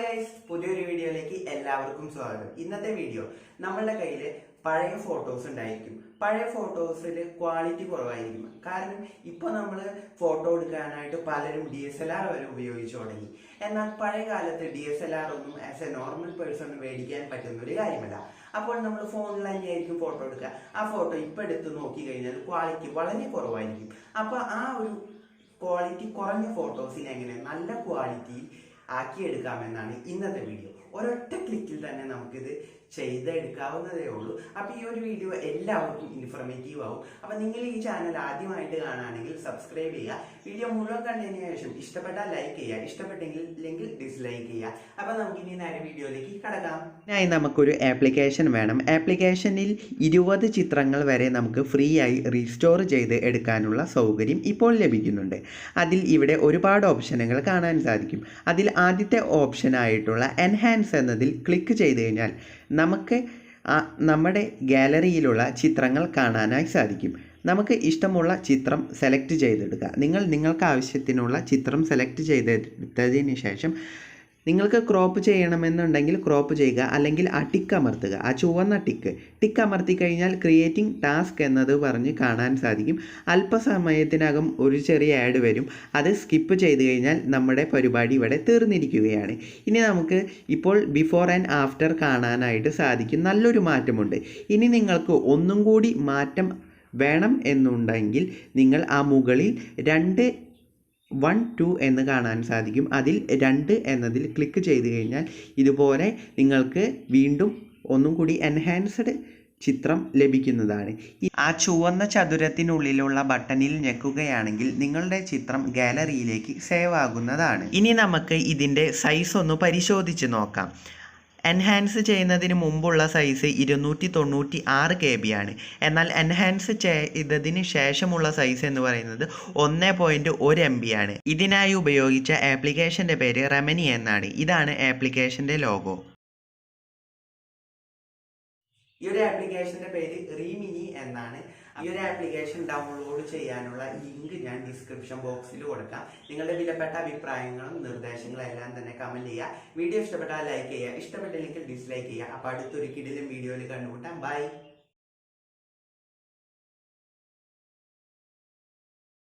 Hi guys, പുതിയൊരു വീഡിയോയിലേക്ക് എല്ലാവർക്കും സ്വാഗതം. ഇന്നത്തെ വീഡിയോ നമ്മളുടെ കയ്യിൽ പഴയ ഫോട്ടോസ് ഉണ്ടായിരിക്കും. പഴയ ഫോട്ടോസിൽ ക്വാളിറ്റി കുറവായിരിക്കും. കാരണം ഇപ്പോൾ നമ്മൾ ഫോട്ടോ എടുക്കാനായിട്ട് പലരും DSLR വരെ ഉപയോഗിച്ചു തുടങ്ങി. എന്നാൽ പഴയ കാലത്ത് DSLR ഒന്നും ആസ് എ നോർമൽ പേഴ്സൺ മേടിക്കാൻ പറ്റുന്ന ഒരു കാര്യമല്ല. അപ്പോൾ നമ്മൾ ഫോണിൽ തന്നെയായിരിക്കും ഫോട്ടോ എടുക്കുക. ആ ഫോട്ടോ ഇപ്പോൾ എടുത്ത് നോക്കി കഴിഞ്ഞാൽ ക്വാളിറ്റി വളരെ കുറവായിരിക്കും. അപ്പോൾ ആ ഒരു ക്വാളിറ്റി കുറഞ്ഞ ഫോട്ടോസിനെ എങ്ങനെ നല്ല ക്വാളിറ്റിയിൽ ആക്കിയെടുക്കാമെന്നാണ് ഇന്നത്തെ വീഡിയോ. ഒരൊറ്റ ക്ലിക്കിൽ തന്നെ നമുക്കിത് ചെയ്തെടുക്കാവുന്നതേ ഉള്ളൂ. അപ്പോൾ ഈ ഒരു വീഡിയോ എല്ലാവർക്കും ഇൻഫോർമേറ്റീവ് ആവും. അപ്പോൾ നിങ്ങൾ ഈ ചാനൽ ആദ്യമായിട്ട് കാണുകയാണെങ്കിൽ സബ്സ്ക്രൈബ് ചെയ്യുക. വീഡിയോ മുഴുവൻ കണ്ടതിന് ശേഷം ഇഷ്ടപ്പെട്ടാൽ ലൈക്ക് ചെയ്യുക, ഇഷ്ടപ്പെട്ടെങ്കിൽ ഡിസ്ലൈക്ക് ചെയ്യുക. അപ്പോൾ നമുക്കിനി നേരെ വീഡിയോയിലേക്ക് കടക്കാം. ഇതിനായി നമുക്കൊരു ആപ്ലിക്കേഷൻ വേണം. ആപ്ലിക്കേഷനിൽ 20 ചിത്രങ്ങൾ വരെ നമുക്ക് ഫ്രീ ആയി റീസ്റ്റോർ ചെയ്ത് എടുക്കാനുള്ള സൗകര്യം ഇപ്പോൾ ലഭിക്കുന്നുണ്ട്. അതിൽ ഇവിടെ ഒരുപാട് ഓപ്ഷനുകൾ കാണാൻ സാധിക്കും. അതിൽ ആദ്യത്തെ ഓപ്ഷനായിട്ടുള്ള എൻഹാൻസ് എന്നതിൽ ക്ലിക്ക് ചെയ്ത് കഴിഞ്ഞാൽ നമുക്ക് നമ്മുടെ ഗാലറിയിലുള്ള ചിത്രങ്ങൾ കാണാനായി സാധിക്കും. നമുക്ക് ഇഷ്ടമുള്ള ചിത്രം സെലക്ട് ചെയ്തെടുക്കുക. നിങ്ങൾക്ക് ആവശ്യത്തിനുള്ള ചിത്രം സെലക്ട് ചെയ്തെടുത്തതിന് ശേഷം നിങ്ങൾക്ക് ക്രോപ്പ് ചെയ്യണമെന്നുണ്ടെങ്കിൽ ക്രോപ്പ് ചെയ്യുക, അല്ലെങ്കിൽ ആ ടിക്ക് അമർത്തുക. ആ ചുവന്ന ടിക്ക് അമർത്തി കഴിഞ്ഞാൽ ക്രിയേറ്റിംഗ് ടാസ്ക് എന്നത് പറഞ്ഞ് കാണാൻ സാധിക്കും. അല്പസമയത്തിനകം ഒരു ചെറിയ ആഡ് വരും. അത് സ്കിപ്പ് ചെയ്ത് കഴിഞ്ഞാൽ നമ്മുടെ പരിപാടി ഇവിടെ തീർന്നിരിക്കുകയാണ്. ഇനി നമുക്ക് ഇപ്പോൾ ബിഫോർ ആൻഡ് ആഫ്റ്റർ കാണാനായിട്ട് സാധിക്കും. നല്ലൊരു മാറ്റമുണ്ട്. ഇനി നിങ്ങൾക്ക് ഒന്നും കൂടി മാറ്റം വേണം എന്നുണ്ടെങ്കിൽ നിങ്ങൾ ആ മുകളിൽ 1, 2 എന്ന് കാണാൻ സാധിക്കും. അതിൽ 2 എന്നതിൽ ക്ലിക്ക് ചെയ്ത് കഴിഞ്ഞാൽ ഇതുപോലെ നിങ്ങൾക്ക് വീണ്ടും ഒന്നും കൂടി എൻഹാൻസ്ഡ് ചിത്രം ലഭിക്കുന്നതാണ്. ആ ചുവന്ന ചതുരത്തിനുള്ളിലുള്ള ബട്ടണിൽ ഞെക്കുകയാണെങ്കിൽ നിങ്ങളുടെ ചിത്രം ഗാലറിയിലേക്ക് സേവ് ആകുന്നതാണ്. ഇനി നമുക്ക് ഇതിൻ്റെ സൈസ് ഒന്ന് പരിശോധിച്ച് നോക്കാം. എൻഹാൻസ് ചെയ്യുന്നതിന് മുമ്പുള്ള സൈസ് 296 KB ആണ്. എന്നാൽ എൻഹാൻസ് ചെയ്തതിന് ശേഷമുള്ള സൈസ് എന്ന് പറയുന്നത് 1.1 MB ആണ്. ഇതിനായി ഉപയോഗിച്ച ആപ്ലിക്കേഷൻ്റെ പേര് റെമനി എന്നാണ്. ഇതാണ് ആപ്ലിക്കേഷൻ്റെ ലോഗോ. ഈ ഒരു ആപ്ലിക്കേഷന്റെ പേര് റീമിനി എന്നാണ്. ഈ ഒരു ആപ്ലിക്കേഷൻ ഡൗൺലോഡ് ചെയ്യാനുള്ള ലിങ്ക് ഞാൻ ഡിസ്ക്രിപ്ഷൻ ബോക്സിൽ കൊടുക്കാം. നിങ്ങളുടെ വിലപ്പെട്ട അഭിപ്രായങ്ങളും നിർദ്ദേശങ്ങളും എല്ലാം തന്നെ കമന്റ് ചെയ്യുക. വീഡിയോ ഇഷ്ടപ്പെട്ടാൽ ലൈക്ക് ചെയ്യുക, ഇഷ്ടപ്പെട്ടില്ലെങ്കിൽ ഡിസ്ലൈക്ക് ചെയ്യുക. അപ്പോൾ അടുത്തൊരു കിടിലൻ വീഡിയോയിൽ കണ്ടുമുട്ടാം. ബൈ.